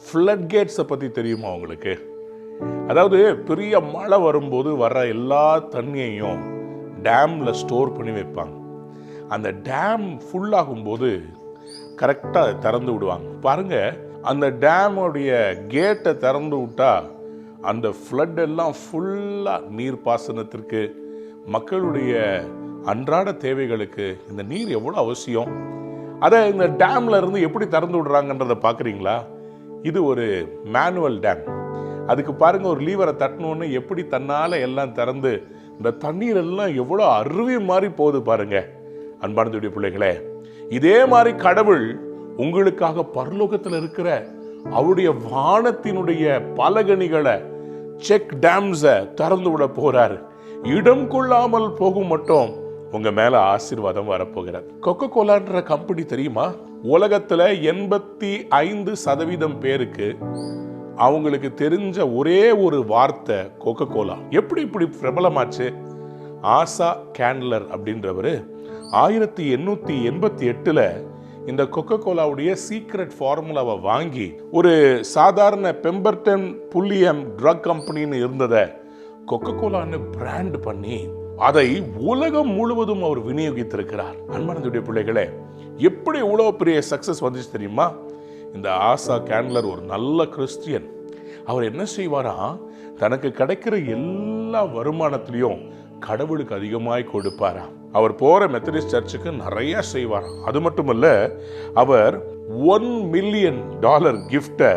Flood கேட்ஸை பற்றி தெரியுமா உங்களுக்கு? அதாவது பெரிய மழை வரும்போது வர்ற எல்லா தண்ணியையும் டேமில் ஸ்டோர் பண்ணி வைப்பாங்க. அந்த டேம் ஃபுல்லாகும்போது கரெக்டாக திறந்து விடுவாங்க. பாருங்கள், அந்த டேமுடைய கேட்டை திறந்து விட்டா அந்த ஃப்ளட் எல்லாம் ஃபுல்லாக நீர் பாசனத்திற்கு, மக்களுடைய அன்றாட தேவைகளுக்கு இந்த நீர் எவ்வளோ அவசியம். அதை இந்த டேம்ல இருந்து எப்படி திறந்து விடுறாங்கன்றதை பார்க்குறீங்களா? இது ஒரு மேனுவல் டேம். அதுக்கு பாருங்க, ஒரு லீவரை தட்டணுன்னு எப்படி தன்னால் எல்லாம் திறந்து இந்த தண்ணீர் எல்லாம் எவ்வளோ அருவி மாதிரி போகுது பாருங்க. அன்பானதுடைய பிள்ளைகளே, இதே மாதிரி கடவுள் உங்களுக்காக பரலோகத்தில் இருக்கிற அவருடைய வானத்தினுடைய பலகணிகளை, செக் டேம்ஸை திறந்து விட போறாரு. இடம் கொள்ளாமல் போகும் மட்டும் உங்க மேல ஆசீர்வாதம் வரப்போகிறது. கொக்கோ கோலான்ற கம்பெனி தெரியுமா? உலகத்துல 85% பேருக்கு அவங்களுக்கு தெரிஞ்ச ஒரே ஒரு வார்த்தை கொக்கோ கோலா. எப்படி இப்படி பிரபலமாச்சு? ஆசா கேண்ட்லர் அப்படின்றவர் 1888 இந்த கொக்கோ கோலாவுடைய சீக்ரெட் ஃபார்முலாவை வாங்கி ஒரு சாதாரண பெம்பர்டன் புல்லியம் ட்ரக் கம்பெனின்னு இருந்ததை கொக்கோ கோலான்னு பிராண்ட் பண்ணி அதை உலகம் முழுவதும் அவர் விநியோகித்திருக்கிறார். அன்பானதுடைய பிள்ளைகளே, எப்படி இவ்வளோ பெரிய சக்சஸ் வந்துச்சு தெரியுமா? இந்த ஆசா கேண்ட்லர் ஒரு நல்ல கிறிஸ்டியன். அவர் என்ன செய்வாரா, தனக்கு கிடைக்கிற எல்லா வருமானத்திலையும் கடவுளுக்கு அதிகமாய் கொடுப்பாராம். அவர் போற மெத்தடிஸ்ட் சர்ச்சுக்கு நிறைய செய்வாராம். அது மட்டுமல்ல, அவர் $1 மில்லியன் கிஃப்டை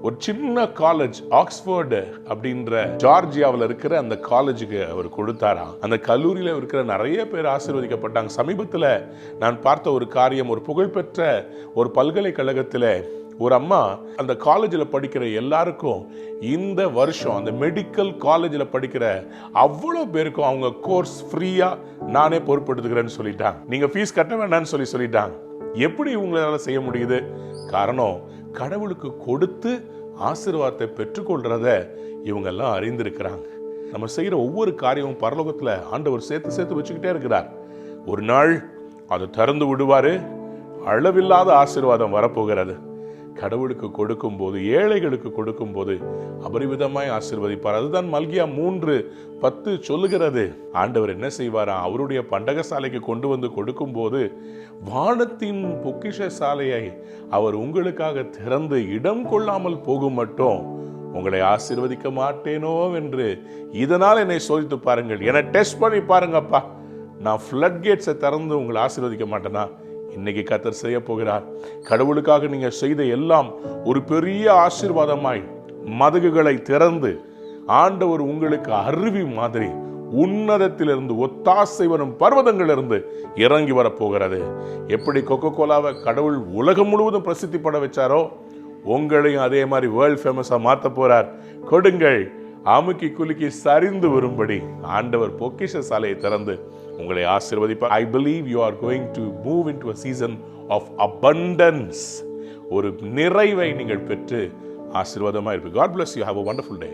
ஒரு சின்ன காலேஜ், ஆக்ஸ்போர்டு அப்படின்ற ஜார்ஜியாவில் இருக்கிற அந்த காலேஜுக்கு அவர் கொடுத்தாராம். அந்த கல்லூரியில் இருக்கிற நிறைய பேர் ஆசீர்வதிக்கப்பட்டாங்க. சமீபத்தில் நான் பார்த்த ஒரு காரியம், ஒரு புகழ்பெற்ற ஒரு பல்கலைக்கழகத்தில் ஒரு அம்மா அந்த காலேஜில் படிக்கிற எல்லாருக்கும் இந்த வருஷம் அந்த மெடிக்கல் காலேஜில் படிக்கிற அவ்வளோ பேருக்கும் அவங்க கோர்ஸ் ஃப்ரீயாக நானே பொறுப்பெடுத்துக்கிறேன்னு சொல்லிட்டாங்க. நீங்கள் ஃபீஸ் கட்ட வேண்டாம்னு சொல்லிட்டாங்க. எப்படி இவங்களால செய்ய முடியுது? காரணம், கடவுளுக்கு கொடுத்து ஆசீர்வாதத்தை பெற்றுக்கொள்றத இவங்கெல்லாம் அறிந்திருக்கிறாங்க. நம்ம செய்கிற ஒவ்வொரு காரியமும் பரலோகத்தில் ஆண்டவர் சேர்த்து வச்சுக்கிட்டே இருக்கிறார். ஒரு நாள் அதை திறந்து விடுவாரு. அளவில்லாத ஆசீர்வாதம் வரப்போகிறது. கடவுளுக்கு கொடுக்கும் போது, ஏழைகளுக்கு கொடுக்கும் போது அபரிவிதமாய் ஆசீர்வதிப்பார். அதுதான் மல்கியா 3:10 சொல்லுகிறது. ஆண்டவர் என்ன செய்வாரா, அவருடைய பண்டக சாலைக்கு கொண்டு வந்து கொடுக்கும் போது வானத்தின் பொக்கிஷ சாலையை அவர் உங்களுக்காக திறந்து இடம் கொள்ளாமல் போகும் மட்டும் உங்களை ஆசீர்வதிக்க மாட்டேனோ என்று இதனால் என்னை சோதித்து பாருங்கள், என்னை டெஸ்ட் பண்ணி பாருங்கப்பா. நான் ஃப்ளட் கேட்ஸை திறந்து உங்களை ஆசீர்வதிக்க மாட்டேனா? இன்னைக்கு கர்த்தர் செய்ய போகிறார். கடவுளுக்காக நீங்க செய்த எல்லாம் ஒரு பெரிய ஆசீர்வாதமாய் மதகுகளை திறந்து ஆண்டவர் உங்களுக்கு அருவி மாதிரி உன்னதத்திலிருந்து ஒத்தாசை வரும் பர்வதங்களிலிருந்து இறங்கி வரப்போகிறது. எப்படி கொக்கோ கோலாவை கடவுள் உலகம் முழுவதும் பிரசித்தி பட வச்சாரோ, உங்களையும் அதே மாதிரி வேர்ல்ட் ஃபேமஸா மாற்ற போறார். கொடுங்கள், அமுக்கி குலுக்கி சரிந்து வரும்படி ஆண்டவர் பொக்கிஷ சாலையை திறந்து உங்களை ஆசீர்வதிப்பார். I believe you are going to move into a season of abundance. ஒரு நிறைவை நீங்கள் பெற்று ஆசீர்வாதமாக இருப்பீங்க. God bless you. Have a wonderful day.